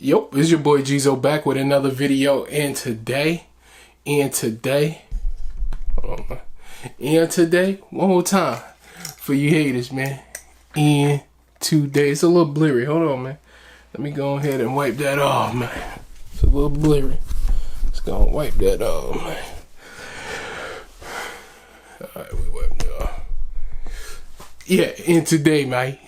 Yup, it's your boy Geezo back with another video, and today, hold on, one more time for you haters, man. And today, it's a little blurry. Hold on, man. Let me go ahead and wipe that off, man. It's a little blurry. Let's go and wipe that off, man. Alright, we wiped it off. Yeah, and today, man.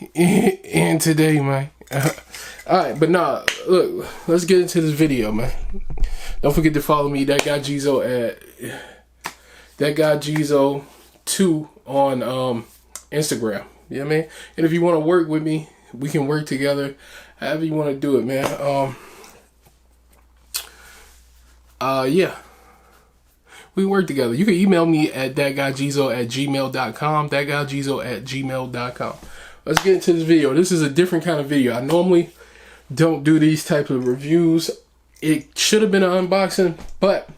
Alright, but nah, look, let's get into this video, man. Don't forget to follow me, Thatguygeezo, at Thatguygeezo2 on Instagram. You know what I mean? And if you want to work with me, we can work together. However you want to do it, man. Yeah. We work together. You can email me at thatguygeezo@gmail.com. Thatguygeezo@gmail.com. Let's get into this video. This is a different kind of video. I normally don't do these types of reviews. It should have been an unboxing, but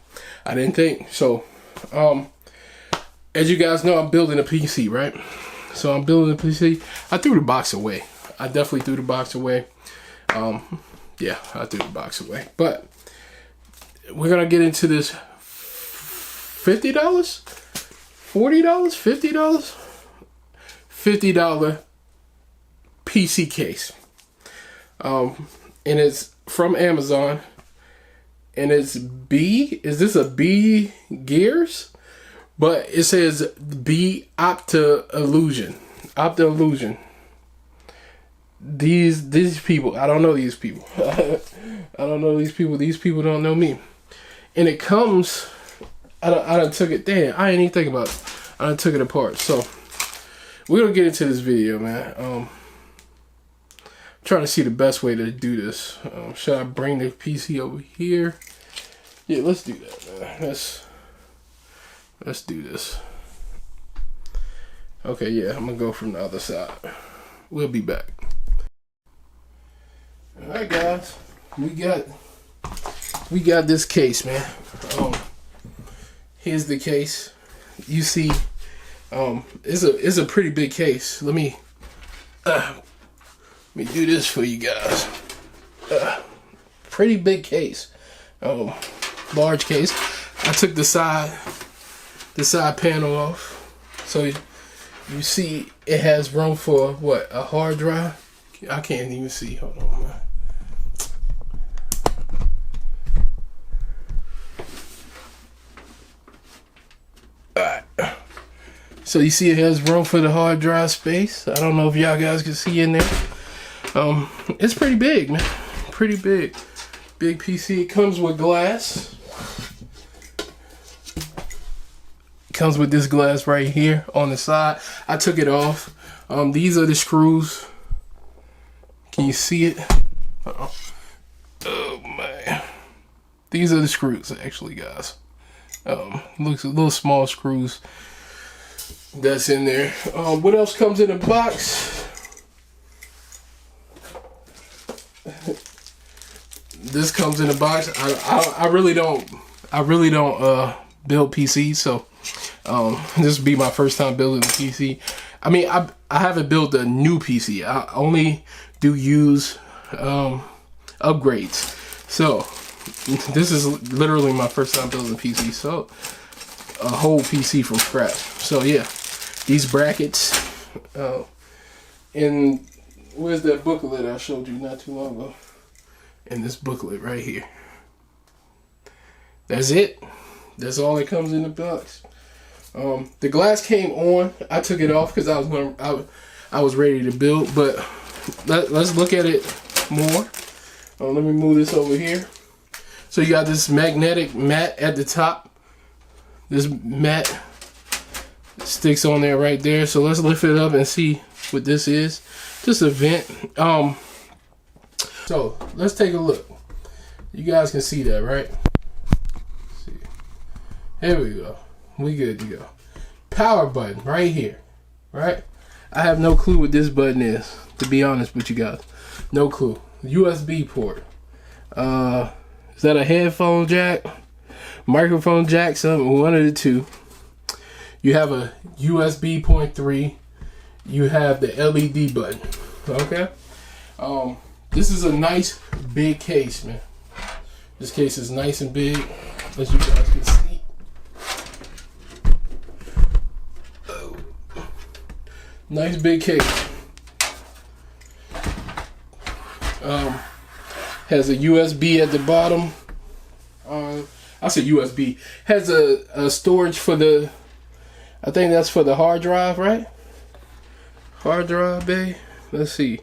I didn't think. So, as you guys know, I'm building a PC, right? So I'm building a PC. I threw the box away. I definitely threw the box away. Yeah, I threw the box away. But we're gonna get into this $50, $40, $50 PC case. And it's from Amazon. And it's B. Is this a B Gears? But it says B Opta Illusion. Opta Illusion. These people, I don't know these people. I don't know these people. These people don't know me. And it comes, I done took it, damn, I ain't even think about it. I done took it apart. So, we're going to get into this video, man. I'm trying to see the best way to do this. Should I bring the PC over here? Yeah, let's do that, man. Let's do this. Okay, yeah, I'm going to go from the other side. We'll be back. Alright, guys. We got this case, man. Here's the case. You see, it's a pretty big case. Let me do this for you guys. Pretty big case. Large case. I took the side panel off, so you see it has room for what, a hard drive. I can't even see. Hold on, man. So you see it has room for the hard drive space. I don't know if y'all guys can see in there. It's pretty big, man. Pretty big. Big PC. It comes with glass. It comes with this glass right here on the side. I took it off. These are the screws. Can you see it? Uh-oh. Oh, man. These are the screws, actually, guys. Looks a little small screws that's in there. What else comes in the box? This comes in the box. I really don't build PCs, so this will be my first time building a PC. I mean, I haven't built a new PC. I only do use upgrades. So this is literally my first time building a PC. So a whole PC from scratch. So yeah, these brackets. And where's that booklet I showed you not too long ago? In this booklet right here. That's it. That's all that comes in the box. The glass came on. I took it off because I was ready to build. But let's look at it more. Let me move this over here. So you got this magnetic mat at the top. This mat sticks on there right there. So let's lift it up and see what this is. Just a vent. So let's take a look. You guys can see that, right? Let's see. Here we go. We good to go. Power button right here, right? I have no clue what this button is, to be honest with you guys. No clue. USB port. Is that a headphone jack? Microphone jack? Something, one of the two. You have a USB 0.3. You have the LED button. Okay. This is a nice big case, man. This case is nice and big, as you guys can see. Oh. Nice big case. Has a USB at the bottom. I said USB. Has a storage for the, I think that's for the hard drive, right? Hard drive bay. Let's see.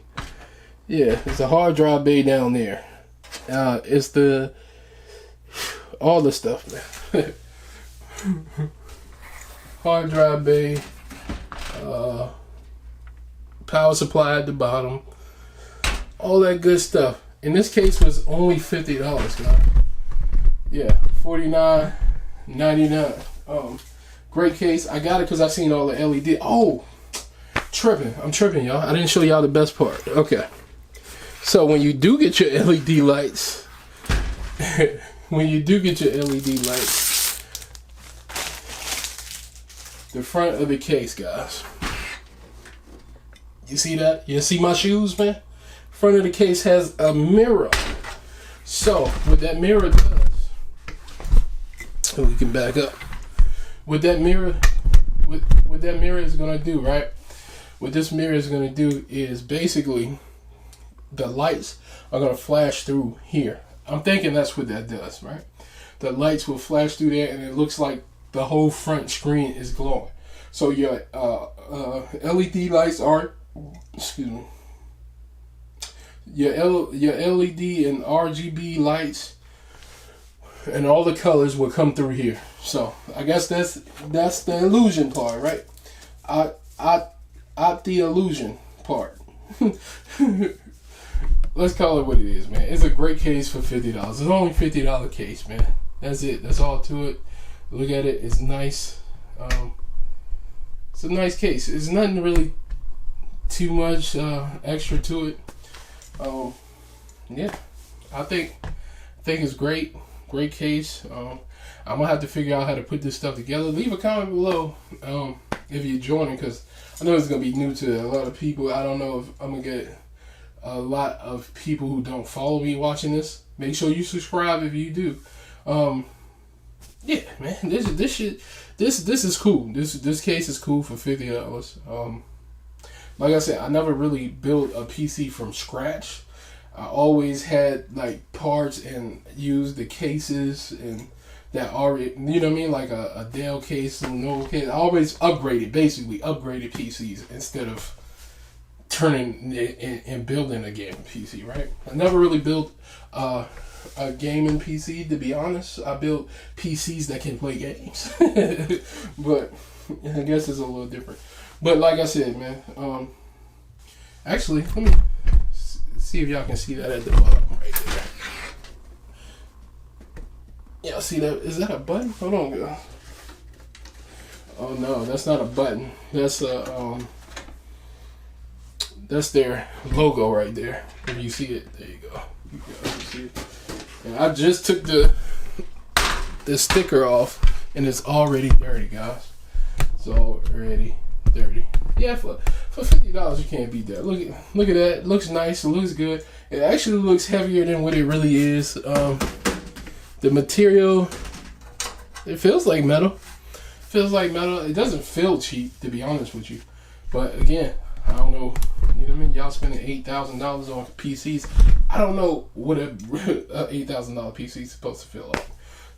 Yeah, it's a hard drive bay down there. It's the all the stuff, man. Hard drive bay. Power supply at the bottom. All that good stuff. And this case was only $50, guys. Yeah, $49.99. Great case. I got it because I seen all the LED. Oh, I'm tripping, y'all. I didn't show y'all the best part. Okay. So when you do get your LED lights, the front of the case, guys. You see that? You see my shoes, man? Front of the case has a mirror. So what that mirror does, we can back up. What that mirror is gonna do, right? What this mirror is gonna do is basically the lights are gonna flash through here. I'm thinking that's what that does, right? The lights will flash through there, and it looks like the whole front screen is glowing. So your LED lights are, excuse me, your LED and RGB lights and all the colors will come through here. So I guess that's the illusion part, right? The illusion part. Let's call it what it is, man. It's a great case for $50. It's only $50 case, man. That's it. That's all to it. Look at it. It's nice. It's a nice case. It's nothing really too much extra to it. Yeah, I think it's great. Great case. I'm gonna have to figure out how to put this stuff together. Leave a comment below if you're joining, because I know it's gonna be new to a lot of people. I don't know if I'm gonna get a lot of people who don't follow me watching this. Make sure you subscribe if you do. Yeah, man, this is cool. This case is cool for $50. Like I said, I never really built a PC from scratch. I always had like parts and used the cases and that already, you know what I mean, like a Dell case and no case. I always upgraded PCs instead of turning and building a gaming PC, right? I never really built a gaming PC, to be honest. I built PCs that can play games. But I guess it's a little different. But like I said, man, actually, let me see if y'all can see that at the bottom right there. Y'all see that? Is that a button? Hold on, girl. Oh no, that's not a button. That's their logo right there. If you see it, there you go. You guys see it. And I just took the sticker off, and it's already dirty, guys. It's already dirty. Yeah, for $50 you can't beat that. Look at that. It looks nice. It looks good. It actually looks heavier than what it really is. The material, it feels like metal. It doesn't feel cheap, to be honest with you. But again, I don't know. You know what I mean? Y'all spending $8,000 on PCs. I don't know what a $8,000 PC is supposed to feel like.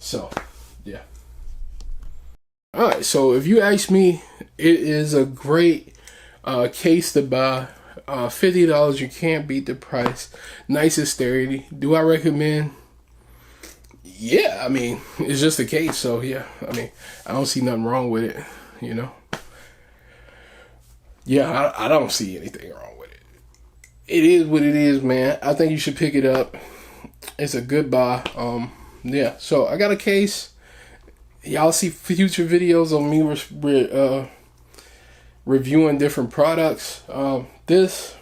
So, yeah. Alright, so if you ask me, it is a great case to buy. $50, you can't beat the price. Nice and sturdy. Do I recommend? Yeah, I mean, it's just a case, so yeah. I mean, I don't see nothing wrong with it, you know. Yeah, I don't see anything wrong with it. It is what it is, man. I think you should pick it up. It's a good buy. Yeah, so I got a case. Y'all see future videos on me reviewing different products. This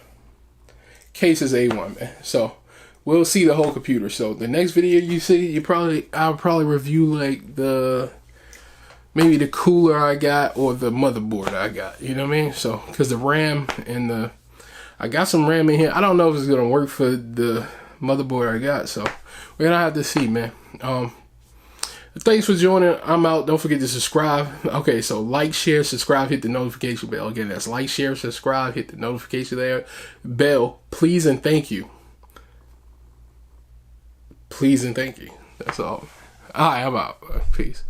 case is A1, man. So we'll see the whole computer. So the next video you see, I'll probably review like maybe the cooler I got or the motherboard I got. You know what I mean? So because the RAM and the I got some RAM in here. I don't know if it's gonna work for the motherboard I got, so we're gonna have to see, man. Thanks for joining. I'm out. Don't forget to subscribe. Okay, so like, share, subscribe, hit the notification bell. Again, that's like, share, subscribe, hit the notification bell. Please and thank you. Please and thank you. That's all. All right, I'm out. Peace.